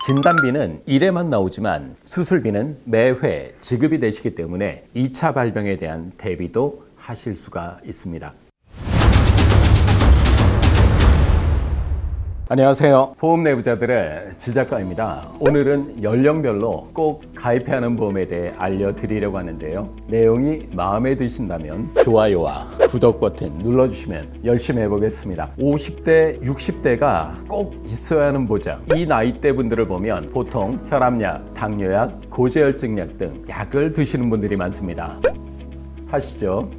진단비는 1회만 나오지만 수술비는 매회 지급이 되시기 때문에 2차 발병에 대한 대비도 하실 수가 있습니다. 안녕하세요. 보험 내부자들의 지작가입니다. 오늘은 연령별로 꼭 가입해야 하는 보험에 대해 알려드리려고 하는데요. 내용이 마음에 드신다면 좋아요와 구독 버튼 눌러주시면 열심히 해보겠습니다. 50대, 60대가 꼭 있어야 하는 보장. 이 나이대 분들을 보면 보통 혈압약, 당뇨약, 고지혈증약 등 약을 드시는 분들이 많습니다. 하시죠?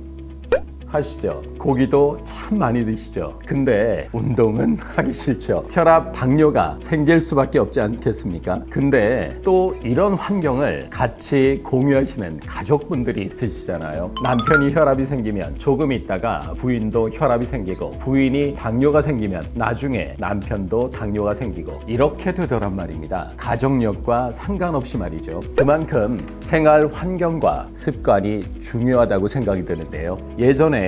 고기도 참 많이 드시죠. 근데 운동은 하기 싫죠. 혈압, 당뇨가 생길 수밖에 없지 않겠습니까? 근데 또 이런 환경을 같이 공유하시는 가족분들이 있으시잖아요. 남편이 혈압이 생기면 조금 있다가 부인도 혈압이 생기고, 부인이 당뇨가 생기면 나중에 남편도 당뇨가 생기고, 이렇게 되더란 말입니다. 가족력과 상관없이 말이죠. 그만큼 생활 환경과 습관이 중요하다고 생각이 드는데요. 예전에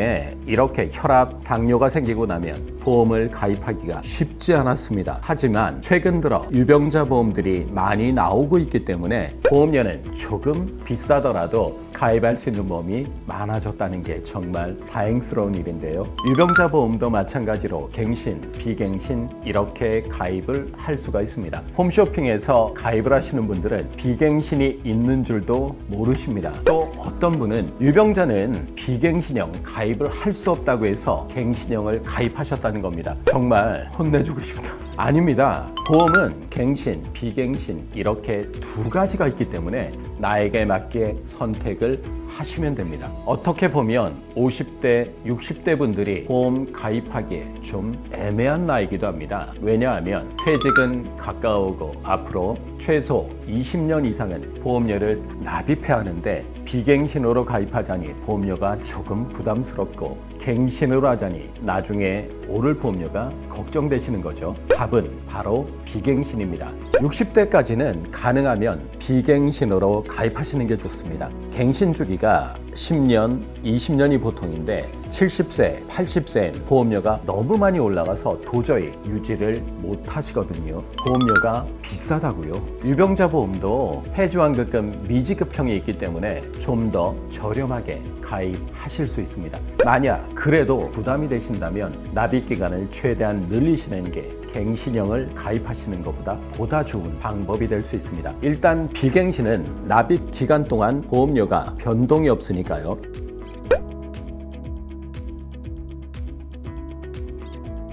이렇게 혈압, 당뇨가 생기고 나면 보험을 가입하기가 쉽지 않았습니다. 하지만 최근 들어 유병자 보험들이 많이 나오고 있기 때문에 보험료는 조금 비싸더라도 가입할 수 있는 보험이 많아졌다는 게 정말 다행스러운 일인데요. 유병자 보험도 마찬가지로 갱신, 비갱신 이렇게 가입을 할 수가 있습니다. 홈쇼핑에서 가입을 하시는 분들은 비갱신이 있는 줄도 모르십니다. 또 어떤 분은 유병자는 비갱신형 가입을 할 수 없다고 해서 갱신형을 가입하셨다는 겁니다. 정말 혼내주고 싶다. 아닙니다. 보험은 갱신, 비갱신 이렇게 두 가지가 있기 때문에 나에게 맞게 선택을 하시면 됩니다. 어떻게 보면 50대, 60대 분들이 보험 가입하기에 좀 애매한 나이기도 합니다. 왜냐하면 퇴직은 가까우고 앞으로 최소 20년 이상은 보험료를 납입해야 하는데, 비갱신으로 가입하자니 보험료가 조금 부담스럽고 갱신으로 하자니 나중에 오를 보험료가 걱정되시는 거죠. 답은 바로 비갱신입니다. 60대까지는 가능하면 비갱신으로 가입하시는 게 좋습니다. 갱신 주기가 10년, 20년이 보통인데 70세, 80세엔 보험료가 너무 많이 올라가서 도저히 유지를 못 하시거든요. 보험료가 비싸다고요. 유병자 보험도 해지환급금 미지급형이 있기 때문에 좀 더 저렴하게 가입하실 수 있습니다. 만약 그래도 부담이 되신다면 납입 기간을 최대한 늘리시는 게 갱신형을 가입하시는 것보다 보다 좋은 방법이 될 수 있습니다. 일단 비갱신은 납입 기간 동안 보험료가 변동이 없으니까요.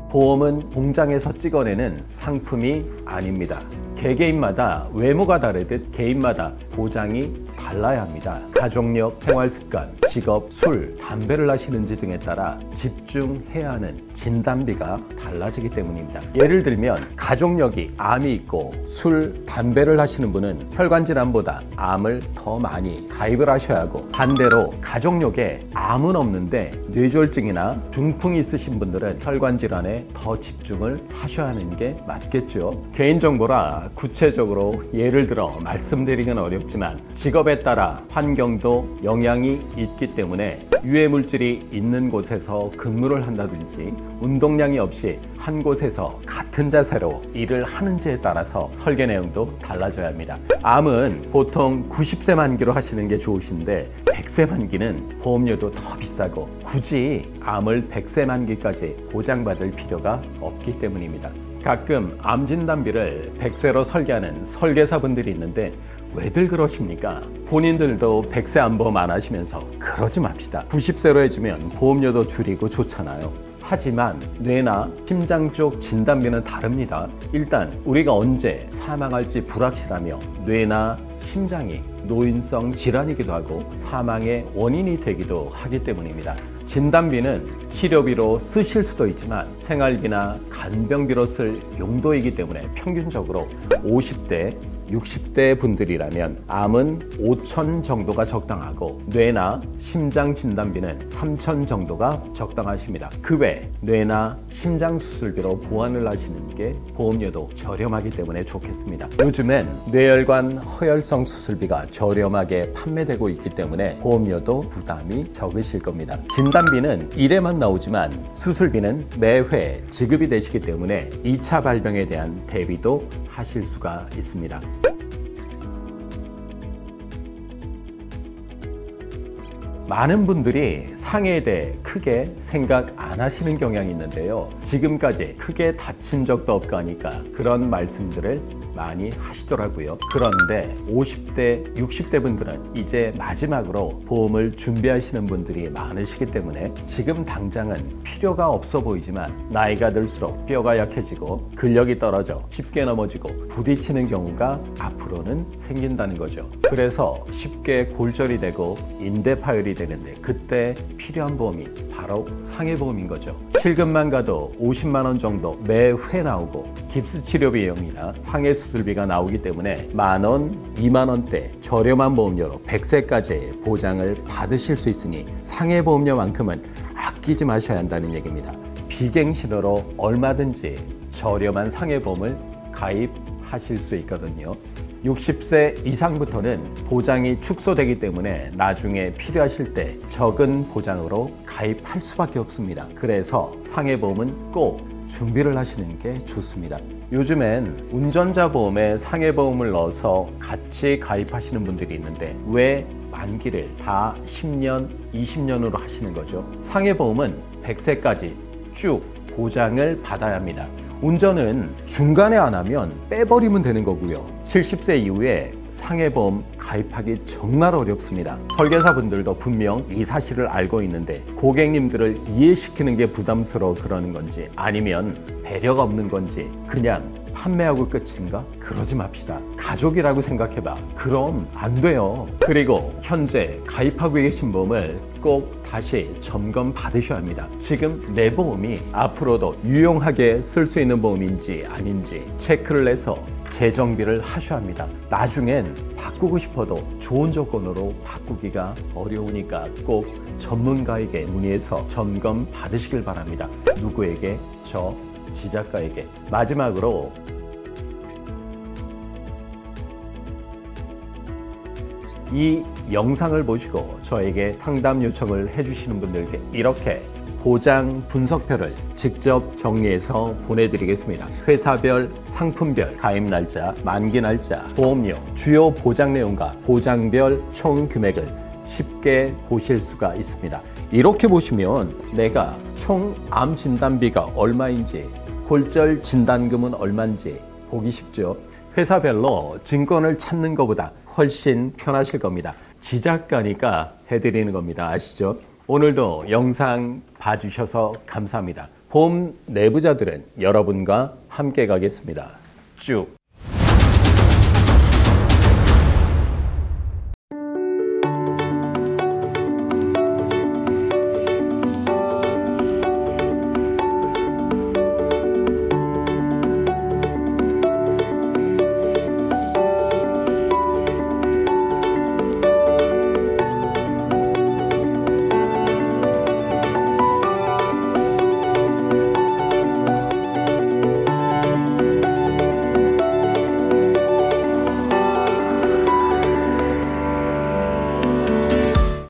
보험은 공장에서 찍어내는 상품이 아닙니다. 개개인마다 외모가 다르듯 개인마다 보장이 달라야 합니다. 가족력, 생활습관, 직업, 술, 담배를 하시는지 등에 따라 집중해야 하는 진단비가 달라지기 때문입니다. 예를 들면 가족력이 암이 있고 술, 담배를 하시는 분은 혈관질환보다 암을 더 많이 가입을 하셔야 하고, 반대로 가족력에 암은 없는데 뇌졸중이나 중풍이 있으신 분들은 혈관질환에 더 집중을 하셔야 하는 게 맞겠죠. 개인정보라 구체적으로 예를 들어 말씀드리기는 어렵지만 직업에 따라 환경도 영향이 있기 때문에 유해물질이 있는 곳에서 근무를 한다든지 운동량이 없이 한 곳에서 같은 자세로 일을 하는지에 따라서 설계 내용도 달라져야 합니다. 암은 보통 90세 만기로 하시는 게 좋으신데 100세 만기는 보험료도 더 비싸고 굳이 암을 100세 만기까지 보장받을 필요가 없기 때문입니다. 가끔 암 진단비를 100세로 설계하는 설계사분들이 있는데 왜들 그러십니까? 본인들도 100세 암보험 안 하시면서 그러지 맙시다. 90세로 해주면 보험료도 줄이고 좋잖아요. 하지만 뇌나 심장 쪽 진단비는 다릅니다. 일단 우리가 언제 사망할지 불확실하며 뇌나 심장이 노인성 질환이기도 하고 사망의 원인이 되기도 하기 때문입니다. 진단비는 치료비로 쓰실 수도 있지만 생활비나 간병비로 쓸 용도이기 때문에 평균적으로 50대, 60대 분들이라면 암은 5,000 정도가 적당하고 뇌나 심장 진단비는 3,000 정도가 적당하십니다. 그 외 뇌나 심장 수술비로 보완을 하시는 게 보험료도 저렴하기 때문에 좋겠습니다. 요즘엔 뇌혈관 허혈성 수술비가 저렴하게 판매되고 있기 때문에 보험료도 부담이 적으실 겁니다. 진단비는 1회만 나오지만 수술비는 매회 지급이 되시기 때문에 2차 발병에 대한 대비도 하실 수가 있습니다. 많은 분들이 상해에 대해 크게 생각 안 하시는 경향이 있는데요. 지금까지 크게 다친 적도 없고 하니까 그런 말씀들을 많이 하시더라고요. 그런데 50대, 60대 분들은 이제 마지막으로 보험을 준비하시는 분들이 많으시기 때문에 지금 당장은 필요가 없어 보이지만 나이가 들수록 뼈가 약해지고 근력이 떨어져 쉽게 넘어지고 부딪히는 경우가 앞으로는 생긴다는 거죠. 그래서 쉽게 골절이 되고 인대 파열이 되는데 그때 필요한 보험이 바로 상해보험인 거죠. 실금만 가도 50만 원 정도 매회 나오고 깁스 치료 비용이나 상해 수술비가 나오기 때문에 만 원, 2만 원대 저렴한 보험료로 100세까지 보장을 받으실 수 있으니 상해보험료만큼은 아끼지 마셔야 한다는 얘기입니다. 비갱신으로 얼마든지 저렴한 상해보험을 가입하실 수 있거든요. 60세 이상부터는 보장이 축소되기 때문에 나중에 필요하실 때 적은 보장으로 가입할 수밖에 없습니다. 그래서 상해보험은 꼭 준비를 하시는 게 좋습니다. 요즘엔 운전자 보험에 상해보험을 넣어서 같이 가입하시는 분들이 있는데 왜 만기를 다 10년, 20년으로 하시는 거죠? 상해보험은 100세까지 쭉 보장을 받아야 합니다. 운전은 중간에 안 하면 빼버리면 되는 거고요. 70세 이후에 상해보험 가입하기 정말 어렵습니다. 설계사분들도 분명 이 사실을 알고 있는데 고객님들을 이해시키는 게 부담스러워 그러는 건지 아니면 배려가 없는 건지 그냥 판매하고 끝인가? 그러지 맙시다. 가족이라고 생각해봐. 그럼 안 돼요. 그리고 현재 가입하고 계신 보험을 꼭 다시 점검 받으셔야 합니다. 지금 내 보험이 앞으로도 유용하게 쓸 수 있는 보험인지 아닌지 체크를 해서 재정비를 하셔야 합니다. 나중엔 바꾸고 싶어도 좋은 조건으로 바꾸기가 어려우니까 꼭 전문가에게 문의해서 점검 받으시길 바랍니다. 누구에게? 저 지작가에게. 마지막으로 이 영상을 보시고 저에게 상담 요청을 해주시는 분들께 이렇게 보장 분석표를 직접 정리해서 보내드리겠습니다. 회사별, 상품별, 가입 날짜, 만기 날짜, 보험료, 주요 보장 내용과 보장별 총 금액을 쉽게 보실 수가 있습니다. 이렇게 보시면 내가 총 암 진단비가 얼마인지, 골절 진단금은 얼마인지 보기 쉽죠. 회사별로 증권을 찾는 것보다 훨씬 편하실 겁니다. 지작가니까 해드리는 겁니다. 아시죠? 오늘도 영상 봐주셔서 감사합니다. 보험 내부자들은 여러분과 함께 가겠습니다. 쭉.